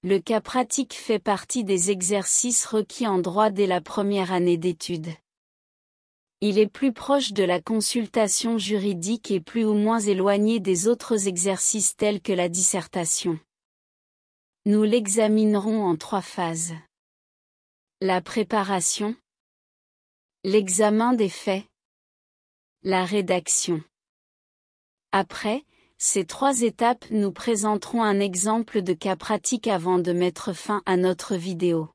Le cas pratique fait partie des exercices requis en droit dès la première année d'études. Il est plus proche de la consultation juridique et plus ou moins éloigné des autres exercices tels que la dissertation. Nous l'examinerons en 3 phases. La préparation, l'examen des faits, la rédaction. Après ces 3 étapes, nous présenterons un exemple de cas pratique avant de mettre fin à notre vidéo.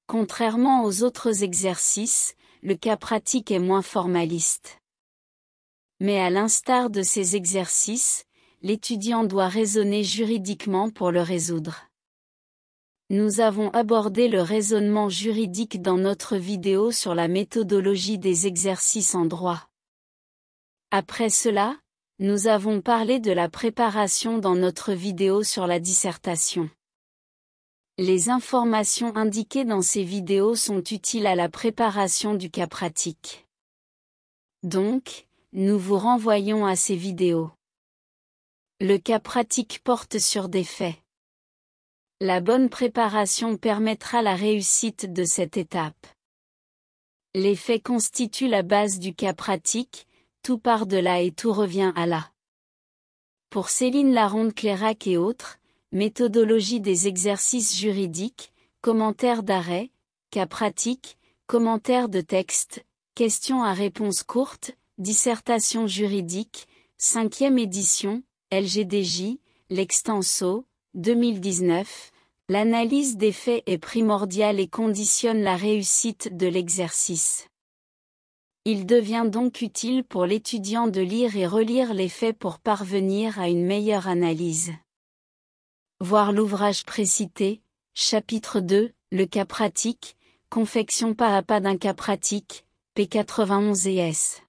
Contrairement aux autres exercices, le cas pratique est moins formaliste. Mais à l'instar de ces exercices, l'étudiant doit raisonner juridiquement pour le résoudre. Nous avons abordé le raisonnement juridique dans notre vidéo sur la méthodologie des exercices en droit. Après cela, nous avons parlé de la préparation dans notre vidéo sur la dissertation. Les informations indiquées dans ces vidéos sont utiles à la préparation du cas pratique. Donc, nous vous renvoyons à ces vidéos. Le cas pratique porte sur des faits. La bonne préparation permettra la réussite de cette étape. Les faits constituent la base du cas pratique, tout part de là et tout revient à là. Pour Céline Laronde-Clairac et autres, méthodologie des exercices juridiques, commentaires d'arrêt, cas pratique, commentaires de texte, questions à réponse courte, dissertation juridique, 5e édition, LGDJ, l'extenso, 2019, l'analyse des faits est primordiale et conditionne la réussite de l'exercice. Il devient donc utile pour l'étudiant de lire et relire les faits pour parvenir à une meilleure analyse. Voir l'ouvrage précité, chapitre 2, le cas pratique, confection pas à pas d'un cas pratique, P91 et S.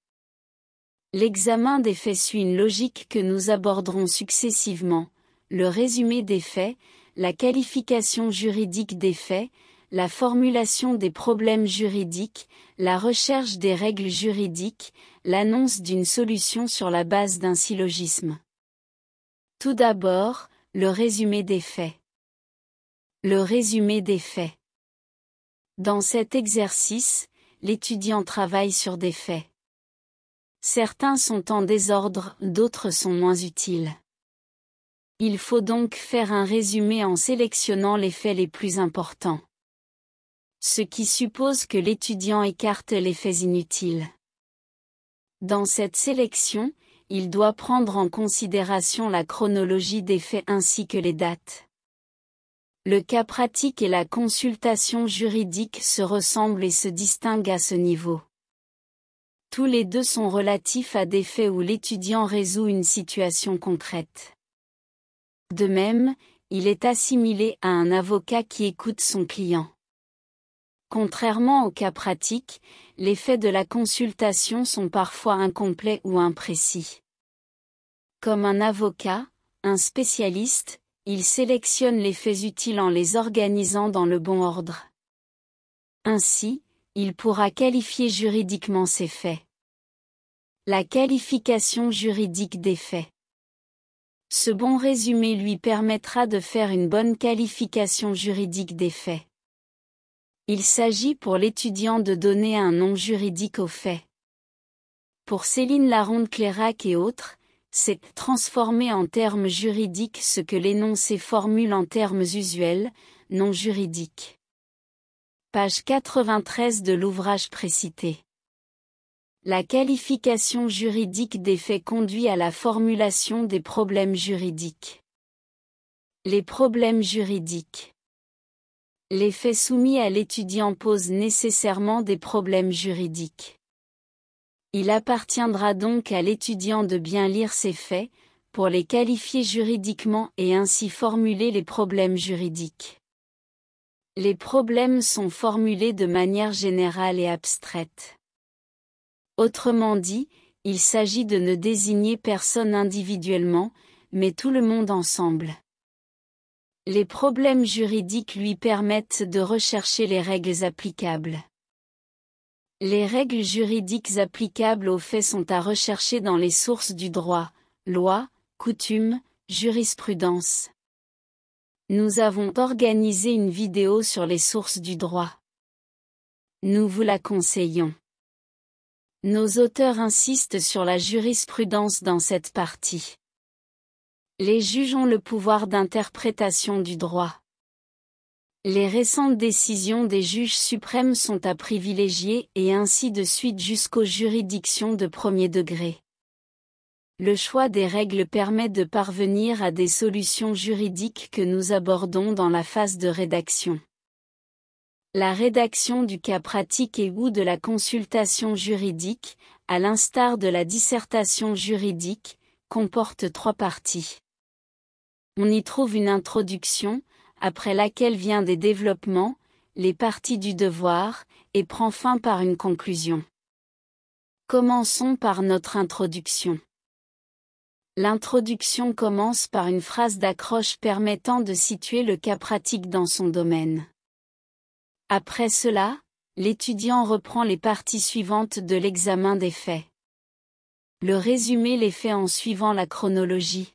L'examen des faits suit une logique que nous aborderons successivement, le résumé des faits, la qualification juridique des faits, la formulation des problèmes juridiques, la recherche des règles juridiques, l'annonce d'une solution sur la base d'un syllogisme. Tout d'abord, le résumé des faits. Le résumé des faits. Dans cet exercice, l'étudiant travaille sur des faits. Certains sont en désordre, d'autres sont moins utiles. Il faut donc faire un résumé en sélectionnant les faits les plus importants. Ce qui suppose que l'étudiant écarte les faits inutiles. Dans cette sélection, il doit prendre en considération la chronologie des faits ainsi que les dates. Le cas pratique et la consultation juridique se ressemblent et se distinguent à ce niveau. Tous les deux sont relatifs à des faits où l'étudiant résout une situation concrète. De même, il est assimilé à un avocat qui écoute son client. Contrairement au cas pratique, les faits de la consultation sont parfois incomplets ou imprécis. Comme un avocat, un spécialiste, il sélectionne les faits utiles en les organisant dans le bon ordre. Ainsi, il pourra qualifier juridiquement ces faits. La qualification juridique des faits. Ce bon résumé lui permettra de faire une bonne qualification juridique des faits. Il s'agit pour l'étudiant de donner un nom juridique aux faits. Pour Céline Laronde-Clairac et autres, c'est transformer en termes juridiques ce que l'énoncé formule en termes usuels, non juridiques. Page 93 de l'ouvrage précité. La qualification juridique des faits conduit à la formulation des problèmes juridiques. Les problèmes juridiques. Les faits soumis à l'étudiant posent nécessairement des problèmes juridiques. Il appartiendra donc à l'étudiant de bien lire ces faits, pour les qualifier juridiquement et ainsi formuler les problèmes juridiques. Les problèmes sont formulés de manière générale et abstraite. Autrement dit, il s'agit de ne désigner personne individuellement, mais tout le monde ensemble. Les problèmes juridiques lui permettent de rechercher les règles applicables. Les règles juridiques applicables aux faits sont à rechercher dans les sources du droit, loi, coutume, jurisprudence. Nous avons organisé une vidéo sur les sources du droit. Nous vous la conseillons. Nos auteurs insistent sur la jurisprudence dans cette partie. Les juges ont le pouvoir d'interprétation du droit. Les récentes décisions des juges suprêmes sont à privilégier et ainsi de suite jusqu'aux juridictions de premier degré. Le choix des règles permet de parvenir à des solutions juridiques que nous abordons dans la phase de rédaction. La rédaction du cas pratique et ou de la consultation juridique, à l'instar de la dissertation juridique, comporte 3 parties. On y trouve une introduction, après laquelle vient des développements, les parties du devoir, et prend fin par une conclusion. Commençons par notre introduction. L'introduction commence par une phrase d'accroche permettant de situer le cas pratique dans son domaine. Après cela, l'étudiant reprend les parties suivantes de l'examen des faits. Le résumé les faits en suivant la chronologie.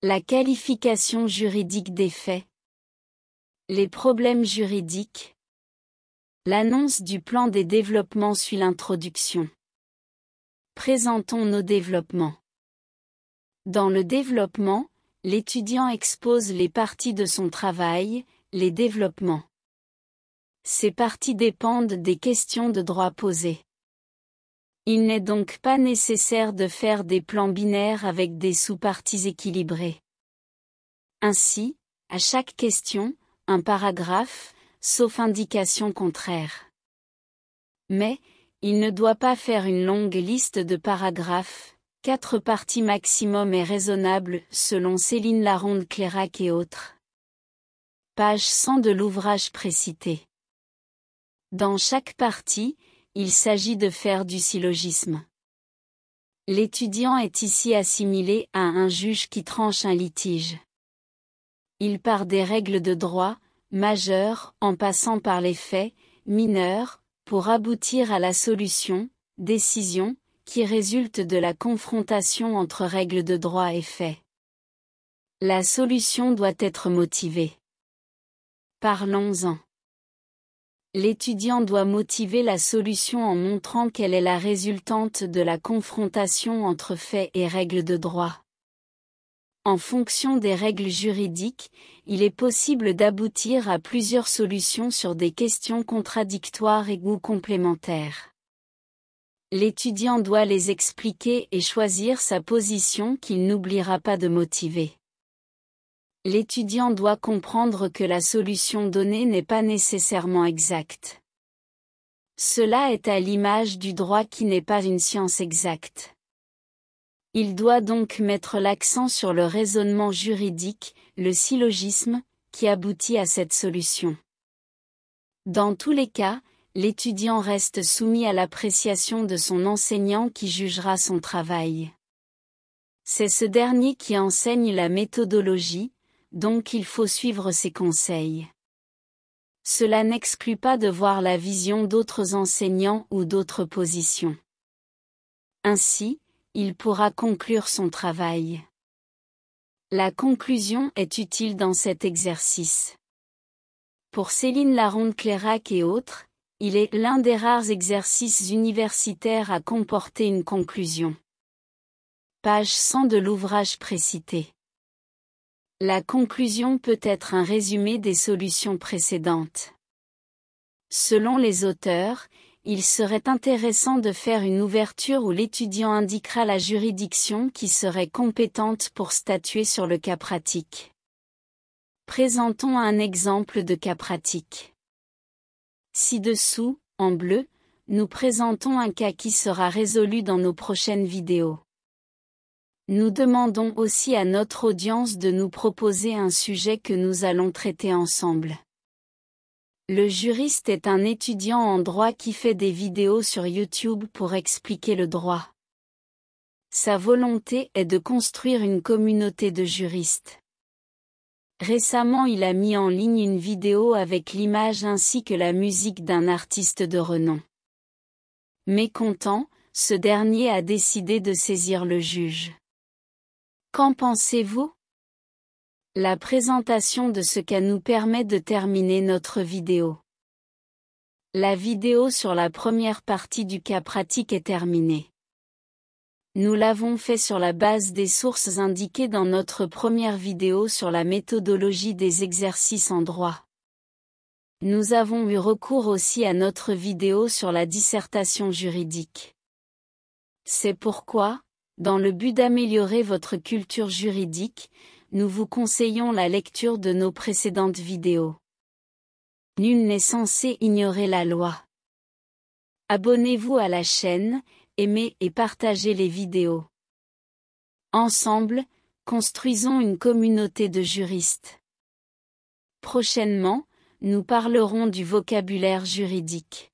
La qualification juridique des faits. Les problèmes juridiques. L'annonce du plan des développements suit l'introduction. Présentons nos développements. Dans le développement, l'étudiant expose les parties de son travail, les développements. Ces parties dépendent des questions de droit posées. Il n'est donc pas nécessaire de faire des plans binaires avec des sous-parties équilibrées. Ainsi, à chaque question, un paragraphe, sauf indication contraire. Mais, il ne doit pas faire une longue liste de paragraphes. 4 parties maximum est raisonnable, selon Céline Laronde-Clairac et autres. Page 100 de l'ouvrage précité. Dans chaque partie, il s'agit de faire du syllogisme. L'étudiant est ici assimilé à un juge qui tranche un litige. Il part des règles de droit, majeures, en passant par les faits, mineurs, pour aboutir à la solution, décision, qui résulte de la confrontation entre règles de droit et faits. La solution doit être motivée. Parlons-en. L'étudiant doit motiver la solution en montrant qu'elle est la résultante de la confrontation entre faits et règles de droit. En fonction des règles juridiques, il est possible d'aboutir à plusieurs solutions sur des questions contradictoires et ou complémentaires. L'étudiant doit les expliquer et choisir sa position qu'il n'oubliera pas de motiver. L'étudiant doit comprendre que la solution donnée n'est pas nécessairement exacte. Cela est à l'image du droit qui n'est pas une science exacte. Il doit donc mettre l'accent sur le raisonnement juridique, le syllogisme, qui aboutit à cette solution. Dans tous les cas, l'étudiant reste soumis à l'appréciation de son enseignant qui jugera son travail. C'est ce dernier qui enseigne la méthodologie, donc il faut suivre ses conseils. Cela n'exclut pas de voir la vision d'autres enseignants ou d'autres positions. Ainsi, il pourra conclure son travail. La conclusion est utile dans cet exercice. Pour Céline Laronde-Clairac et autres, il est l'un des rares exercices universitaires à comporter une conclusion. Page 100 de l'ouvrage précité. La conclusion peut être un résumé des solutions précédentes. Selon les auteurs, il serait intéressant de faire une ouverture où l'étudiant indiquera la juridiction qui serait compétente pour statuer sur le cas pratique. Présentons un exemple de cas pratique. Ci-dessous, en bleu, nous présentons un cas qui sera résolu dans nos prochaines vidéos. Nous demandons aussi à notre audience de nous proposer un sujet que nous allons traiter ensemble. Le juriste est un étudiant en droit qui fait des vidéos sur YouTube pour expliquer le droit. Sa volonté est de construire une communauté de juristes. Récemment, il a mis en ligne une vidéo avec l'image ainsi que la musique d'un artiste de renom. Mécontent, ce dernier a décidé de saisir le juge. Qu'en pensez-vous ? La présentation de ce cas nous permet de terminer notre vidéo. La vidéo sur la première partie du cas pratique est terminée. Nous l'avons fait sur la base des sources indiquées dans notre première vidéo sur la méthodologie des exercices en droit. Nous avons eu recours aussi à notre vidéo sur la dissertation juridique. C'est pourquoi, dans le but d'améliorer votre culture juridique, nous vous conseillons la lecture de nos précédentes vidéos. Nul n'est censé ignorer la loi. Abonnez-vous à la chaîne, aimez et partagez les vidéos. Ensemble, construisons une communauté de juristes. Prochainement, nous parlerons du vocabulaire juridique.